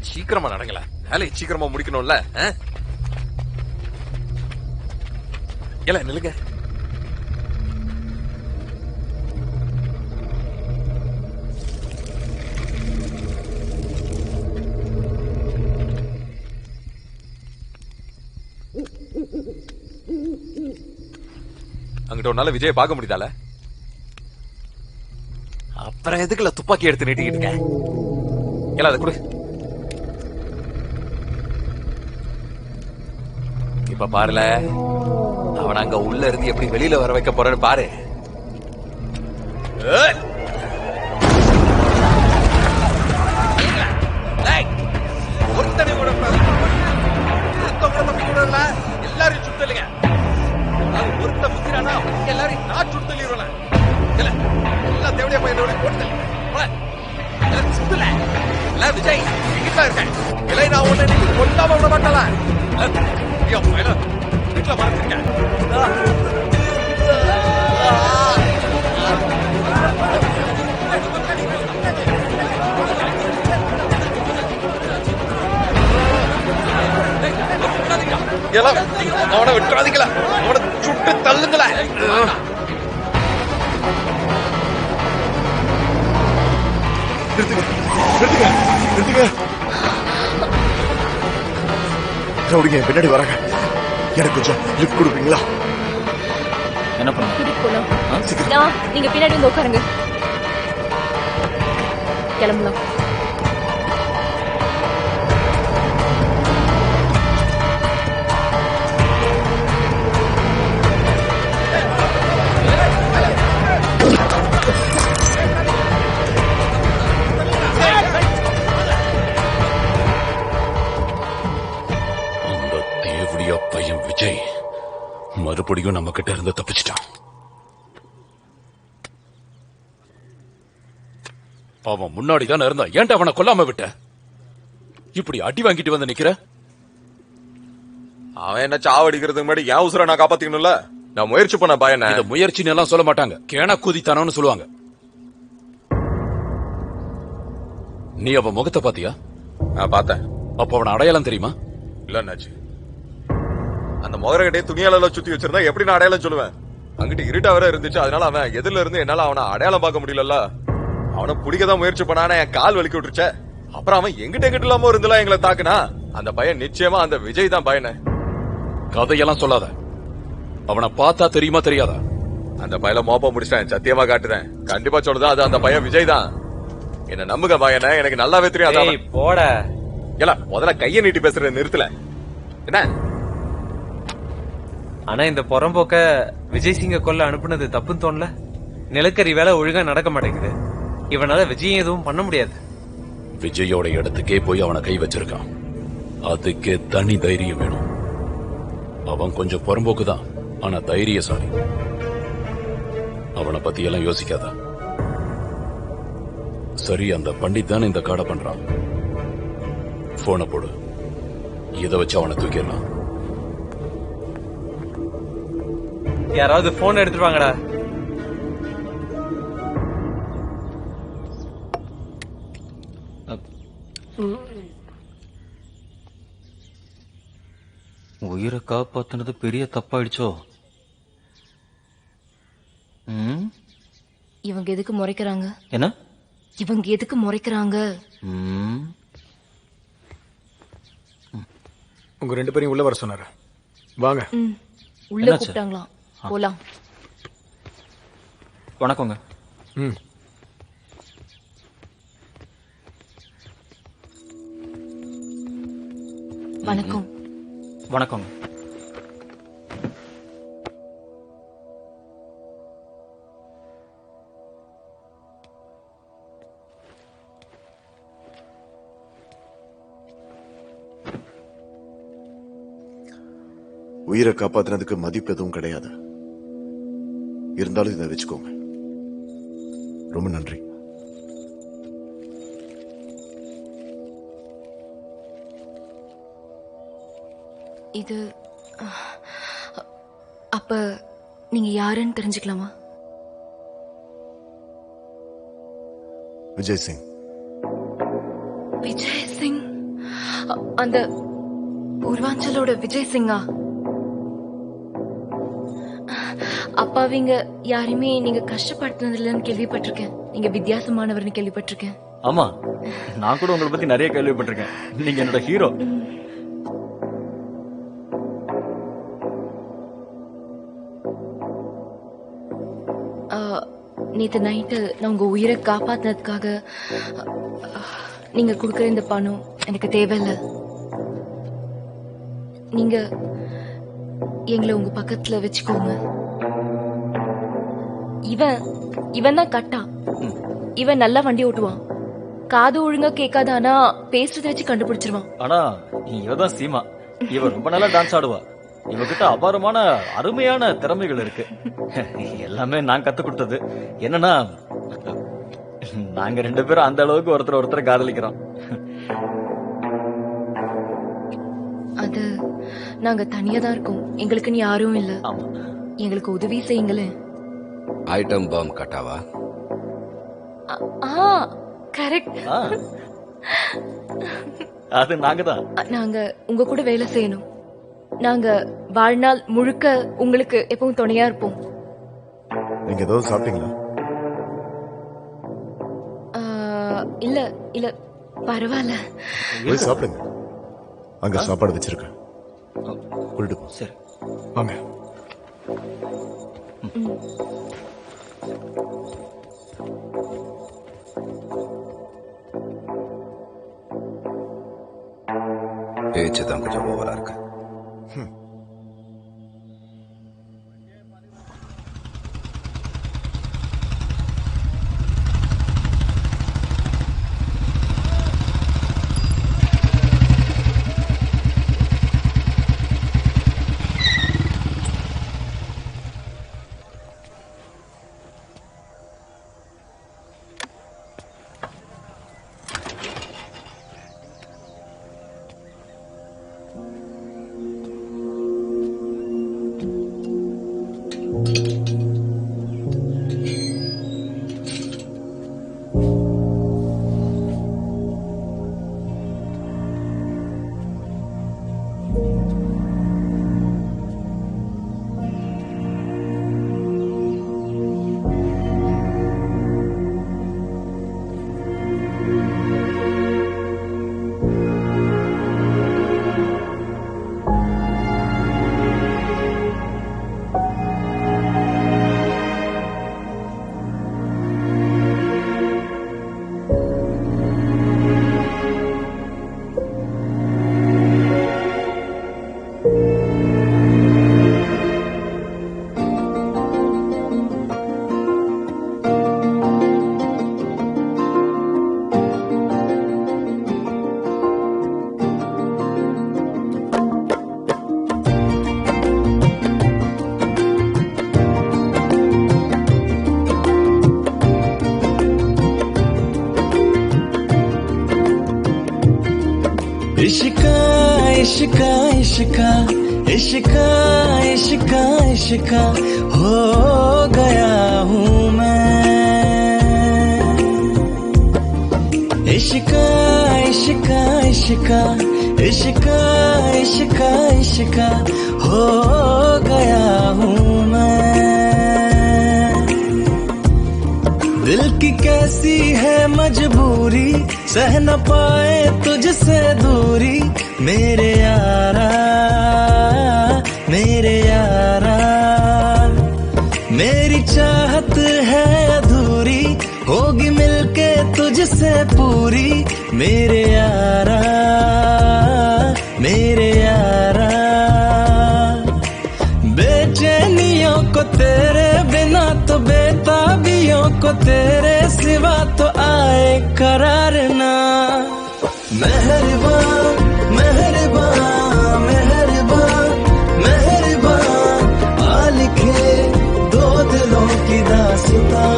சீக்கிரமா நடங்கல, வேலையை சீக்கிரமா முடிக்கணும்ல. இல்ல நில்லுங்க. அங்கிட்ட ஒரு நாள் விஜய பார்க்க முடியுதால? அப்புறம் எதுக்குல துப்பாக்கி எடுத்து நீட்டிக்கிட்டு இருக்க? இல்ல அதை கொடு. இப்ப பாருல, அவன் அங்க உள்ள இருந்து எப்படி வெளியில வர வைக்க போறன்னு பாரு. எல்லாரையும் சுத்தலுங்க. ஒருத்த முத்திரானா எல்லாரையும் நான் சுத்தலிடுவேன். எல்லா தேவையா பையனோட போட்டு சுத்தல. விஜய் வீட்டுல இருக்கேன். இல்லை நான் உன்னை நீங்க கொல்லாம விட மாட்டலாம். வீட்டுல மறந்துருக்கேன். அவனை விட்டுறாதீங்களா, அவனை சுட்டு தள்ளுங்களா. ரவுடிங்க பின்னாடி வராங்க. எனக்கு கொஞ்சம் லிஃப்ட் கொடுப்பீங்களா? என்ன பண்ணலாம்? நீங்க பின்னாடி வந்து உட்காருங்க. கிளம்பலாம். பையன் விஜய் மறுபடியும் நம்ம கிட்ட இருந்து தப்பிச்சிட்டான். அவன் முன்னாடி தானே இருந்தா, ஏன்டா அவனை கொல்லாம விட்ட? இப்படி அடி வாங்கிட்டு வந்து நிக்கிற. அவன் என்ன சாவடிக்கிறதுக்கு முன்னாடி என் உசுரை நான் காப்பாத்திக்கணும்ல. நான் முயற்சி பண்ண பையன. இத முயற்சின்னு எல்லாம் சொல்ல மாட்டாங்க, கேனா கூதித்தானோன்னு சொல்லுவாங்க. நீ அவன் முகத்தை பாத்தியா? நான் பார்த்தேன். அப்ப அவன அடையாளம் தெரியுமா? இல்ல என்னாச்சு? அந்த முகரகட்டையை துணியால சுத்தி வச்சிருந்தா எப்படி நான் அடையாளம் சொல்லுவேன்? அங்கிட்டு இருட்டா வேற இருந்துச்சு, அதனால அவன் எதிரில இருந்து என்னால அவனை அடையாளம் பார்க்க முடியல. அவனை பிடிக்கதான் முயற்சி பண்ணான, என் கால் வலிக்க விட்டுருச்ச. அப்புறம் அவன் எங்கிட்ட எங்கிட்ட இல்லாம இருந்தலாம் எங்களை தாக்குனா. அந்த பையன் நிச்சயமா அந்த விஜய் தான் பையன. கதையெல்லாம் சொல்லாத. அவனை பார்த்தா தெரியுமா தெரியாதா? அந்த பையல மோப்ப முடிச்சிட்டேன், சத்தியமா காட்டுறேன். கண்டிப்பா சொல்றதா, அது அந்த பையன் விஜய் தான். என்ன நம்புக பையன, எனக்கு நல்லாவே தெரியும். போட இல்ல முதல்ல கைய நீட்டி பேசுற நிறுத்தல என்ன? ஆனா இந்த புறம்போக்க விஜய் சிங்க கொல்ல அனுப்புனது தப்புன்னு தோணல. நிலக்கரி வேலை ஒழுங்கா நடக்க மாட்டேங்குது. இவனால விஜய் எதுவும் பண்ண முடியாது. விஜயோட இடத்துக்கே போய் அவனை கை வச்சிருக்கான். அதுக்கே தனி தைரியம் வேணும். அவன் கொஞ்சம் புறம்போக்குதான், ஆனா தைரியசாலி. அவனை பத்தி எல்லாம் யோசிக்காத. சரி, அந்த பண்டித் தானே இந்த காடை பண்றான். போனை போடு, இதை வச்சு அவனை தூக்கிடலாம். யாராவது போன் எடுத்துட்டு வாங்கடா. உயிரை காப்பாத்தினது பெரிய தப்பாயிடுச்சோ? இவங்க எதுக்கு முறைக்கிறாங்க? என்ன இவங்க எதுக்கு முறைக்கிறாங்க? உங்க 2 பேரையும் உள்ள வர சொன்னாரு. வாங்க. உள்ள கூப்பிட்டாங்களாம், போலாம். வணக்கங்க. வணக்கம். வணக்கங்க. உயிரை காப்பாத்தினதுக்கு மதிப்பு எதுவும் கிடையாது. இருந்தாலும் இதை வச்சுக்கோங்க. ரொம்ப நன்றி. இது அப்ப நீங்க யாருன்னு தெரிஞ்சுக்கலாமா? விஜய் சிங். விஜய் சிங்? அந்த பூர்வாஞ்சலோட விஜய் சிங்கா? அப்பாவிங்க யாரையுமே நீங்க கஷ்டப்படுத்தினது இல்லைன்னு கேள்விப்பட்டிருக்கேன். நீங்க வித்தியாசமானவர்னு கேள்விப்பட்டிருக்கேன். ஆமா, நான் கூட உங்களை பத்தி நிறைய கேள்விப்பட்டிருக்கேன். நீங்க என்னோட ஹீரோ. நேத்து நைட்டு நான் உங்க உயிரை காப்பாத்தினதுக்காக நீங்க கொடுக்கற இந்த பணம் எனக்கு தேவையில்ல. நீங்க எங்களை உங்க பக்கத்துல வச்சுக்கோங்க. இவன் தான் கட்டா. இவன் நல்லா வண்டி ஓட்டுவான். காது ஒழுங்கா கேட்காத, ஆனா பேசுறத வச்சு கண்டுபிடிச்சிருவான். ஆனா இவதான் சீமா. இவ ரொம்ப நல்லா டான்ஸ் ஆடுவா. இவகிட்ட அபாரமான அருமையான திறமைகள் இருக்கு. எல்லாமே நான் கத்து கொடுத்தது. என்னன்னா, நாங்க 2 பேரும் அந்த அளவுக்கு ஒருத்தர் காதலிக்கிறோம். அது நாங்க தனியா தான் இருக்கோம். எங்களுக்குன்னு யாரும் இல்ல. ஆமா, எங்களுக்கு உதவி செய்யுங்களேன். ஐட்டம் பாம் கட்டாவா? கரெக்ட். அது நாங்க தான். நாங்க உங்க கூட வேலை செய்யணும். நாங்க வாழ்நாள் முழுக்க உங்களுக்கு எப்பவும் துணையா இருப்போம். நீங்க ஏதாவது சாப்பிட்டீங்களா? இல்ல இல்ல, பரவாயில்ல. போய் சாப்பிடுங்க. அங்க சாப்பாடு வச்சிருக்கேன். கூட்டிட்டு போ. சரி, வாங்க. பேச்சு தான் கொஞ்சம் ஓவரா இருக்கு. इश्का इश्का इश्का इश्का इश्का इश्का हो गया हूँ मैं। इश्का इश्का इश्का इश्का इश्का इश्का हो गया हूँ मैं। दिल की कैसी है मजबूरी, सह न पाए तुझसे दूरी मेरे यारा मेरे यारा। मेरी चाहत है अधूरी, होगी मिलके तुझसे पूरी मेरे यारा मेरे यारा। बेचैनियों को तेरे बिना तो बेताबियों को तेरे सिवा तो आए करार ना। मेहरबान मेहरबान मेहरबान मेहरबान आ लिखे दो दिलों की दास्तां।